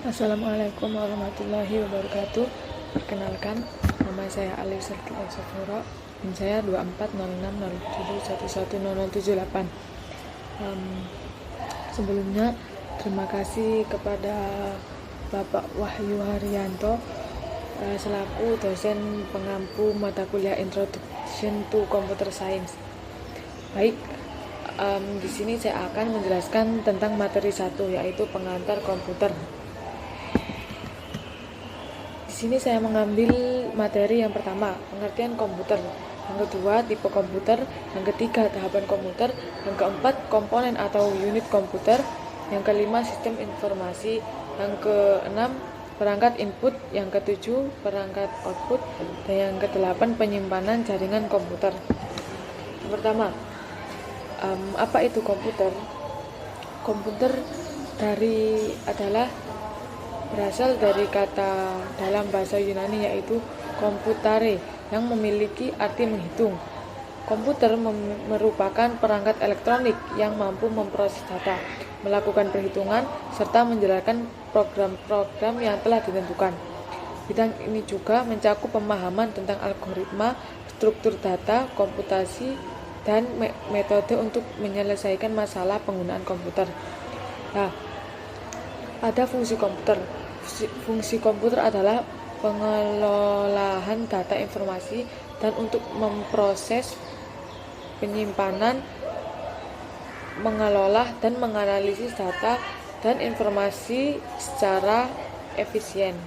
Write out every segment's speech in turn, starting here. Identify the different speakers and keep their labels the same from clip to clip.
Speaker 1: Assalamualaikum warahmatullahi wabarakatuh. Perkenalkan, nama saya Alif Serti Sofuro, NIM saya 240607110078. Sebelumnya, terima kasih kepada Bapak Wahyu Haryanto selaku dosen pengampu mata kuliah Introduction to Computer Science. Baik, di sini saya akan menjelaskan tentang materi 1, yaitu pengantar komputer. Di sini saya mengambil materi yang pertama, pengertian komputer. Yang kedua, tipe komputer. Yang ketiga, tahapan komputer. Yang keempat, komponen atau unit komputer. Yang kelima, sistem informasi. Yang keenam, perangkat input. Yang ketujuh, perangkat output. Dan yang kedelapan, penyimpanan jaringan komputer. Yang pertama, apa itu komputer? Komputer berasal dari kata dalam bahasa Yunani yaitu komputare yang memiliki arti menghitung. Komputer merupakan perangkat elektronik yang mampu memproses data, melakukan perhitungan, serta menjalankan program-program yang telah ditentukan. Bidang ini juga mencakup pemahaman tentang algoritma, struktur data, komputasi, dan metode untuk menyelesaikan masalah penggunaan komputer. Nah, ada fungsi komputer. Fungsi komputer adalah pengelolaan data informasi dan untuk memproses, penyimpanan, mengelola, dan menganalisis data dan informasi secara efisien.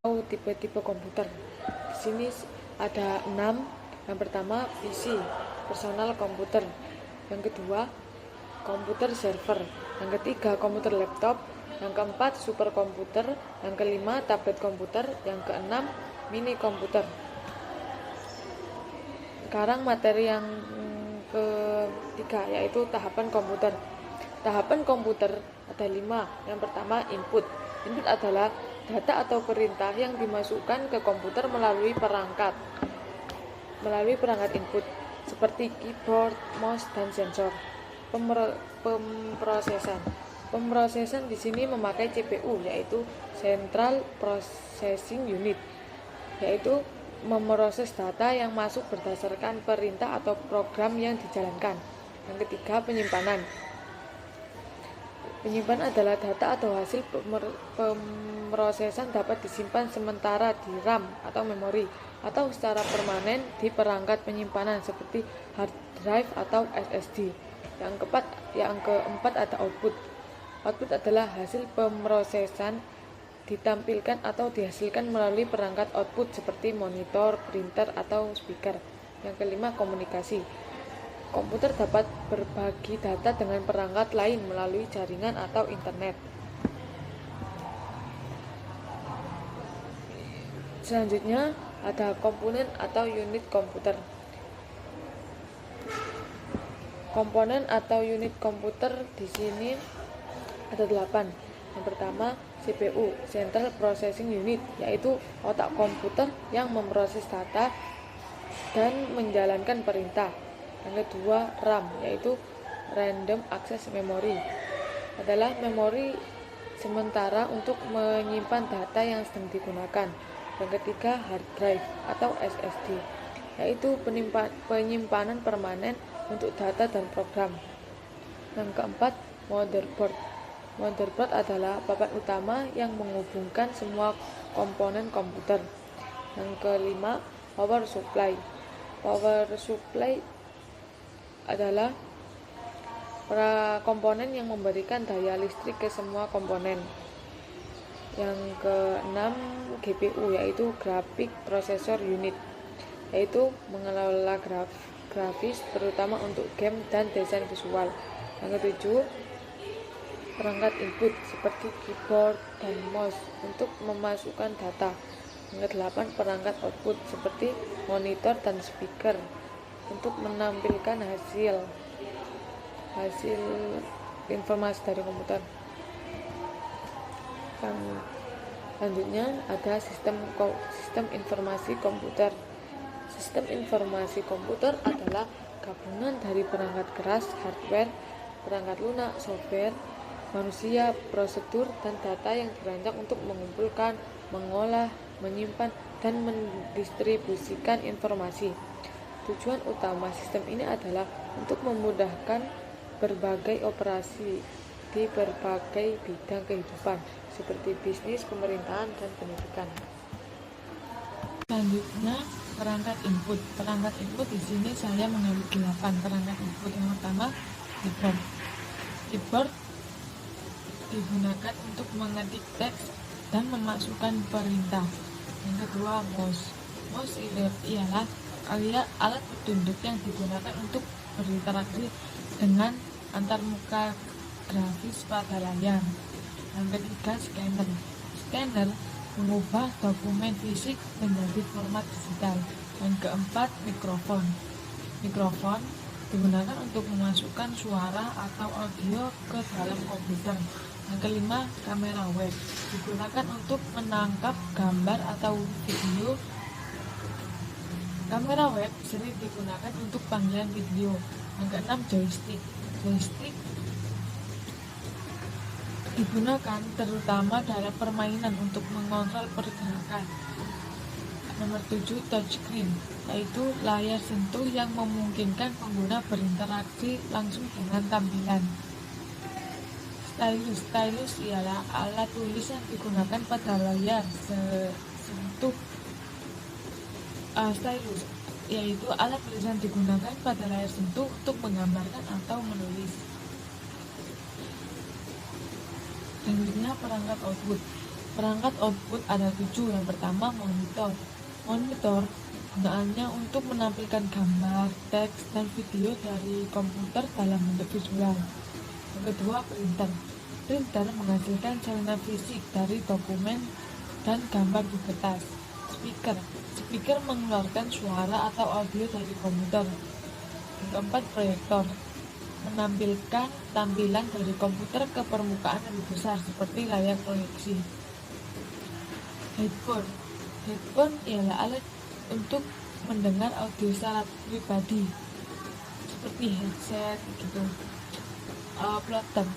Speaker 1: Tipe-tipe komputer. Di sini ada 6. Yang pertama, PC, personal komputer. Yang kedua, komputer server. Yang ketiga, komputer laptop. Yang keempat, superkomputer. Yang kelima, tablet komputer. Yang keenam, mini komputer. Sekarang materi yang ketiga, yaitu tahapan komputer. Tahapan komputer ada 5. Yang pertama, input. Input adalah data atau perintah yang dimasukkan ke komputer melalui perangkat input seperti keyboard, mouse, dan sensor. Pemrosesan di sini memakai CPU, yaitu Central Processing Unit, yaitu memproses data yang masuk berdasarkan perintah atau program yang dijalankan. Yang ketiga, penyimpanan. Penyimpanan adalah data atau hasil pemrosesan dapat disimpan sementara di RAM atau memori, atau secara permanen di perangkat penyimpanan seperti hard drive atau SSD. Yang keempat ada output. Output adalah hasil pemrosesan ditampilkan atau dihasilkan melalui perangkat output seperti monitor, printer, atau speaker. Yang kelima, komunikasi. Komputer dapat berbagi data dengan perangkat lain melalui jaringan atau internet. Selanjutnya ada komponen atau unit komputer. Komponen atau unit komputer di sini ada 8. Yang pertama, CPU, Central Processing Unit, yaitu otak komputer yang memproses data dan menjalankan perintah. Yang kedua, RAM, yaitu Random Access Memory, adalah memori sementara untuk menyimpan data yang sedang digunakan. Yang ketiga, hard drive atau SSD, yaitu penyimpanan permanen untuk data dan program. Yang keempat, motherboard. Motherboard adalah papan utama yang menghubungkan semua komponen komputer. Yang kelima, power supply. Power supply adalah komponen yang memberikan daya listrik ke semua komponen. Yang keenam, GPU, yaitu Graphic Processor Unit, yaitu mengelola grafis terutama untuk game dan desain visual. Yang ketujuh, perangkat input seperti keyboard dan mouse untuk memasukkan data. Yang kedelapan, perangkat output seperti monitor dan speaker untuk menampilkan hasil informasi dari komputer. Selanjutnya ada sistem informasi komputer. Sistem informasi komputer adalah gabungan dari perangkat keras, hardware, perangkat lunak, software, manusia, prosedur, dan data yang dirancang untuk mengumpulkan, mengolah, menyimpan, dan mendistribusikan informasi. Tujuan utama sistem ini adalah untuk memudahkan berbagai operasi di berbagai bidang kehidupan, seperti bisnis, pemerintahan, dan pendidikan. Selanjutnya, perangkat input. Perangkat input di sini saya mengambil 8 perangkat input. Yang pertama, keyboard. Keyboard digunakan untuk mengetik teks dan memasukkan perintah. Yang kedua, mouse. Mouse ialah alat petunjuk yang digunakan untuk berinteraksi dengan antarmuka grafis pada layar. Yang ketiga, scanner. Scanner mengubah dokumen fisik menjadi format digital. Yang keempat, mikrofon. Mikrofon digunakan untuk memasukkan suara atau audio ke dalam komputer. Yang kelima, kamera web digunakan untuk menangkap gambar atau video. Kamera web sering digunakan untuk panggilan video. Yang keenam, joystick. Joystick digunakan terutama dalam permainan untuk mengontrol pergerakan. Nomor 7, touchscreen, yaitu layar sentuh yang memungkinkan pengguna berinteraksi langsung dengan tampilan. Stylus. Stylus ialah alat tulis yang digunakan pada layar sentuh. Stylus yaitu alat tulis yang digunakan pada layar sentuh untuk menggambarkan atau menulis. Selanjutnya, perangkat output. Perangkat output ada 7. Yang pertama, monitor. Monitor gunaannya untuk menampilkan gambar, teks, dan video dari komputer dalam bentuk visual. Yang kedua, printer. Printer menghasilkan salinan fisik dari dokumen dan gambar di kertas. Speaker. Speaker mengeluarkan suara atau audio dari komputer. Yang keempat, proyektor. Menampilkan tampilan dari komputer ke permukaan lebih besar seperti layar proyeksi. Headphone. Headphone ialah alat untuk mendengar audio secara pribadi seperti headset gitu. Plotter.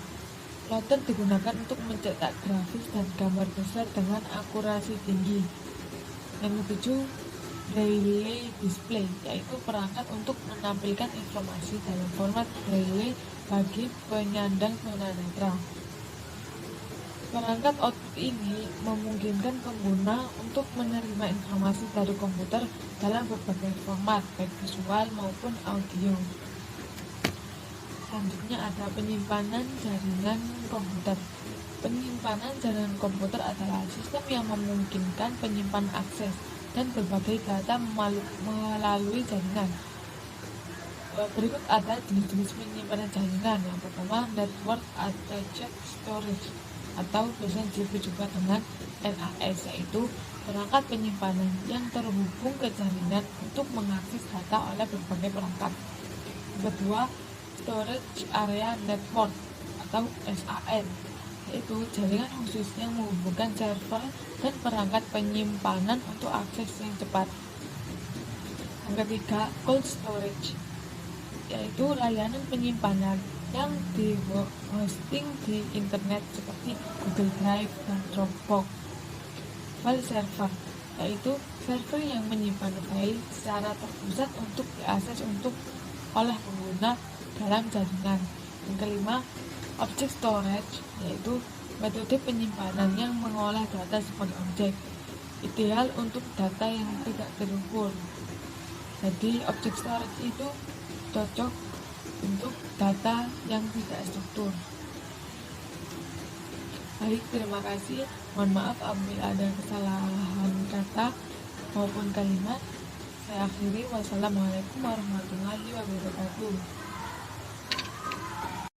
Speaker 1: Plotter digunakan untuk mencetak grafis dan gambar besar dengan akurasi tinggi. Yang ketujuh, braille display, yaitu perangkat untuk menampilkan informasi dalam format braille bagi penyandang tunanetra. Perangkat output ini memungkinkan pengguna untuk menerima informasi dari komputer dalam berbagai format, baik visual maupun audio. Selanjutnya ada penyimpanan jaringan komputer. Penyimpanan jaringan komputer adalah sistem yang memungkinkan penyimpanan akses dan berbagai data melalui jaringan. Berikut ada jenis-jenis penyimpanan jaringan. Yang pertama, network attached storage, atau biasanya disebut juga dengan NAS, yaitu perangkat penyimpanan yang terhubung ke jaringan untuk mengakses data oleh berbagai perangkat. Kedua, storage area network atau SAN, yaitu jaringan khusus yang menghubungkan server dan perangkat penyimpanan untuk akses yang cepat. Yang ketiga, cold storage, yaitu layanan penyimpanan yang di-hosting di internet seperti Google Drive dan Dropbox. File server, yaitu server yang menyimpan file secara terpusat untuk diakses oleh pengguna dalam jaringan. Yang kelima, object storage, yaitu metode penyimpanan yang mengolah data sebagai objek, ideal untuk data yang tidak terukur. Jadi object storage itu cocok untuk data yang tidak struktur. Baik, terima kasih. Mohon maaf apabila ada kesalahan kata maupun kalimat. Saya akhiri. Wassalamualaikum warahmatullahi wabarakatuh.